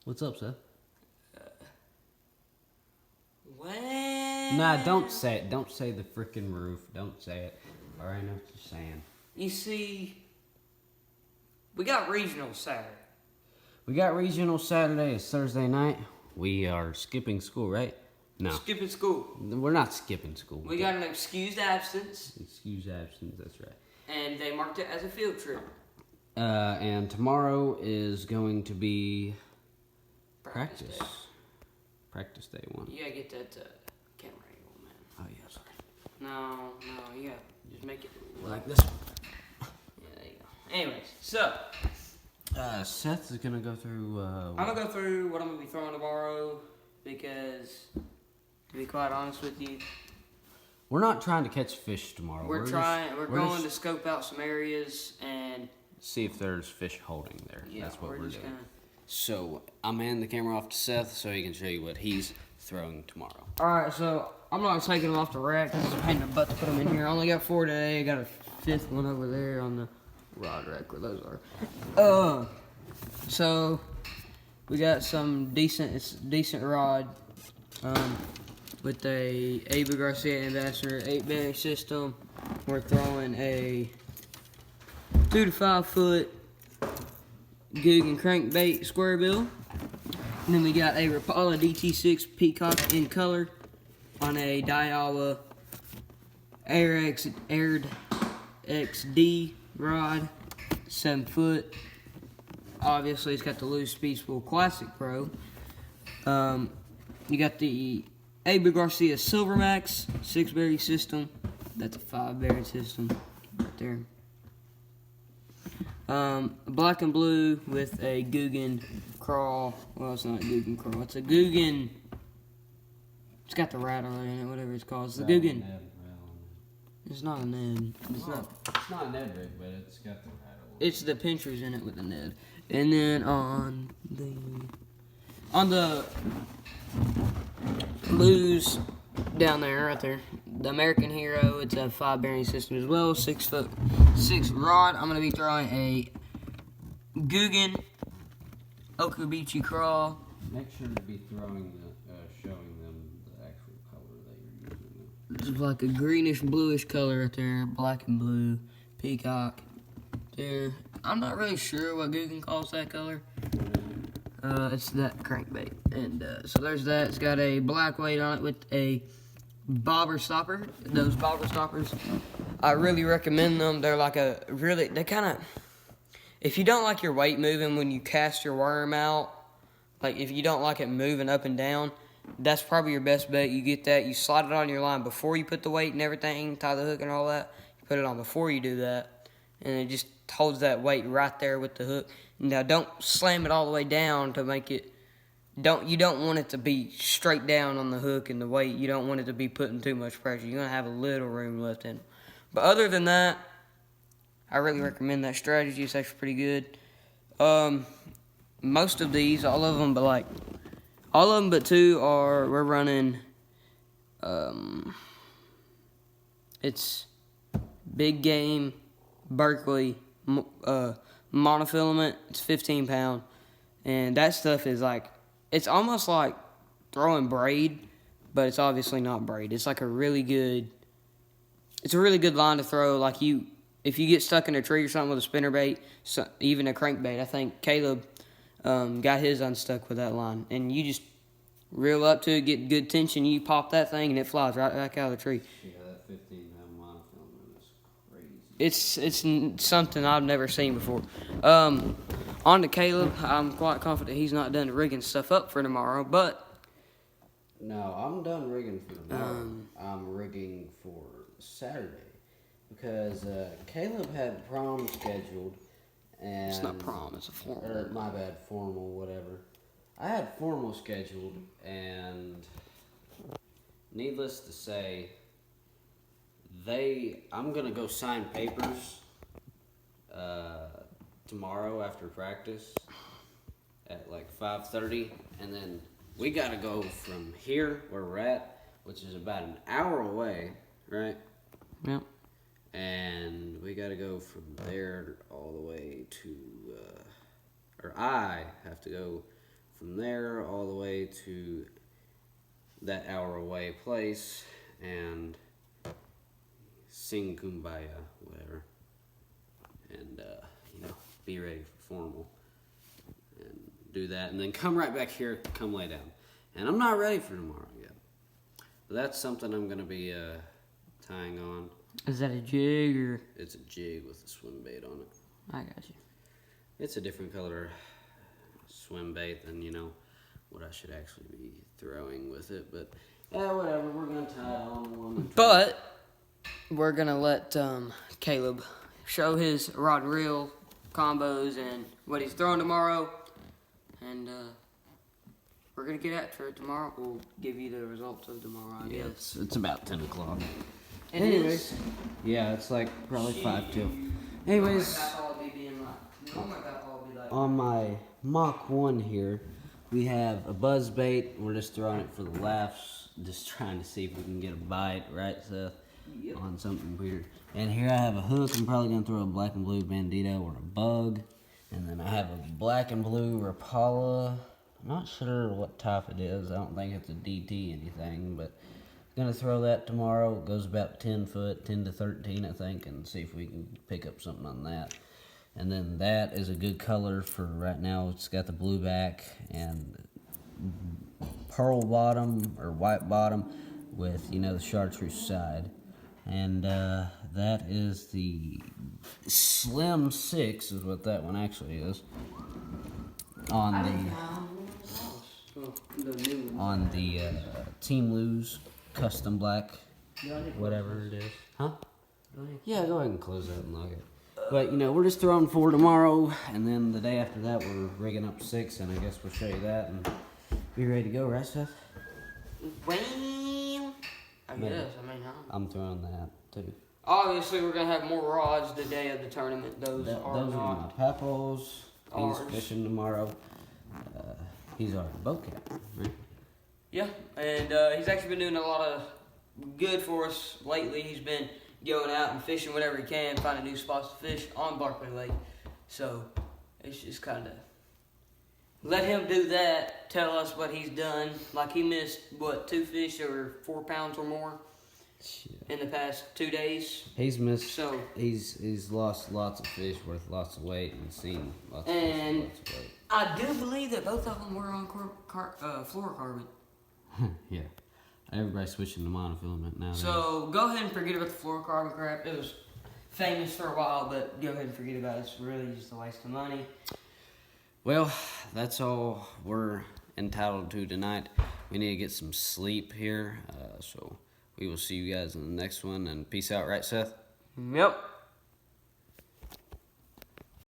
What's up, Seth? Well, Nah, don't say it. Don't say the freaking roof. Don't say it. Or I know what you're saying. you see, we got regional Saturday. We got regional Saturday. It's Thursday night. We are skipping school, right? No. Skipping school. We're not skipping school. We got an excused absence, Excuse absence, that's right. and they marked it as a field trip. And tomorrow is going to be practice. day. Practice day one. You gotta get that camera angle, man. Oh, yeah, sorry. No, you gotta just make it Like this one. Yeah, there you go. Anyways, so Seth is going to go through... I'm gonna go through what I'm gonna be throwing tomorrow because, to be quite honest with you, We're not trying to catch fish tomorrow. we're going to scope out some areas and see if there's fish holding there. yeah, That's what we're just doing. So I'm handing the camera off to Seth so he can show you what he's throwing tomorrow. Alright, so I'm not taking them off the rack because it's a pain in the butt to put them in here. I only got 4 today. I got a 5th one over there on the rod rack where those are. So we got some decent rod with a Abe Garcia Ambassador 8-bearing system. We're throwing a 2 to 5 foot Guggen crankbait square bill. And then we got a Rapala DT6 Peacock in color on a Daiwa Air XD rod, 7 foot. Obviously, it's got the Loose Speed Spool Classic Pro. You got the Abe Garcia Silvermax 6-bearing system. That's a 5-bearing system right there. Black and blue with a Guggen crawl. Well, it's not a Guggen crawl. It's a Guggen. It's got the rattler in it, whatever it's called. It's the Guggen. It's not a Ned. It's not a Ned rig, but it's got the rattle. It's the pinchers in it with the Ned. And then on the blues down there, right there, the American Hero. It's a 5-bearing system as well, 6 foot 6 rod. I'm gonna be throwing a Guggen Okabichi crawl. Make sure to be throwing showing them the actual color that you're using. It's like a greenish bluish color right there, black and blue, peacock. There, I'm not really sure what Guggen calls that color. It's that crankbait, and so there's that. It's got a black weight on it with a bobber stopper. Those bobber stoppers, I really recommend them. They're like they kind of, if you don't like your weight moving when you cast your worm out, like if you don't like it moving up and down, that's probably your best bet. You get that, you slide it on your line before you put the weight and everything, tie the hook and all that. You put it on before you do that, and it just holds that weight right there with the hook. Now, don't slam it all the way down to make it. You don't want it to be straight down on the hook and the weight. You don't want it to be putting too much pressure. You're gonna have a little room left in it. But other than that, I really recommend that strategy. It's actually pretty good. Most of these, all of them but 2 are we're running. It's Big Game Berkeley monofilament. It's 15 pound, and that stuff is like, it's almost like throwing braid, but it's obviously not braid. It's like a really good line to throw. Like if you get stuck in a tree or something with a spinnerbait, even a crankbait. I think Caleb got his unstuck with that line, and you just reel up to it, get good tension, you pop that thing, and it flies right back out of the tree. Yeah, that 15 pound monofilament is crazy. It's something I've never seen before. On to Caleb. I'm quite confident he's not done rigging stuff up for tomorrow, but No, I'm done rigging for tomorrow. I'm rigging for Saturday because Caleb had prom scheduled, and it's not prom, it's a formal. Or my bad, formal, whatever. I had formal scheduled, and needless to say, I'm gonna go sign papers tomorrow after practice at like 5:30, and then we gotta go from here where we're at, which is about an hour away, right? Yep. And we gotta go from there all the way to, or I have to go from there all the way to that hour away place and sing Kumbaya, whatever, and be ready for formal and do that, and then come right back here, come lay down. And I'm not ready for tomorrow yet, but that's something I'm gonna be tying on. Is that a jig or? It's a jig with a swim bait on it. I got you. It's a different color swim bait than what I should actually be throwing with it, but whatever. We're gonna tie it on one. But we're gonna let Caleb show his rod and reel combos and what he's throwing tomorrow, and we're gonna get after it tomorrow. We'll give you the results of tomorrow, I guess. It's about 10 o'clock. Anyways, yeah, it's like probably 5 till. Anyways, on my Mach 1 here, we have a buzz bait. We're just throwing it for the laughs, just trying to see if we can get a bite, right, Seth? Yep. On something weird. And here I have a hook. I'm probably going to throw a black and blue bandito or a bug. And then I have a black and blue Rapala. I'm not sure what type it is. I don't think it's a DT anything, but I'm going to throw that tomorrow. It goes about 10 foot, 10 to 13, I think, and see if we can pick up something on that. And then that is a good color for right now. It's got the blue back and pearl bottom or white bottom with, the chartreuse side. And that is the Slim 6 is what that one actually is. On the Team Lose custom black, whatever it is. Huh? Yeah, go ahead and close that and lock it. But, we're just throwing 4 tomorrow, and then the day after that we're rigging up 6, and I guess we'll show you that and be ready to go, right, Seth? Well, I guess. Huh? I'm throwing that, too. Obviously, we're going to have more rods the day of the tournament. Those are my not pappos. ours. He's fishing tomorrow. He's our boat captain, right? Yeah, and he's actually been doing a lot of good for us lately. He's been going out and fishing whenever he can, finding new spots to fish on Barkley Lake. So it's just kind of let him do that, tell us what he's done. Like he missed, 2 fish or 4 pounds or more in the past 2 days. He's missed. So he's lost lots of fish worth lots of weight and seen lots of and fish lots of weight. I do believe that both of them were on fluorocarbon. Yeah. Everybody's switching to monofilament now. So go ahead and forget about the fluorocarbon crap. It was famous for a while, but go ahead and forget about it. It's really just a waste of money. Well, that's all we're entitled to tonight. We need to get some sleep here. So we will see you guys in the next one. And peace out, right, Seth? Yep.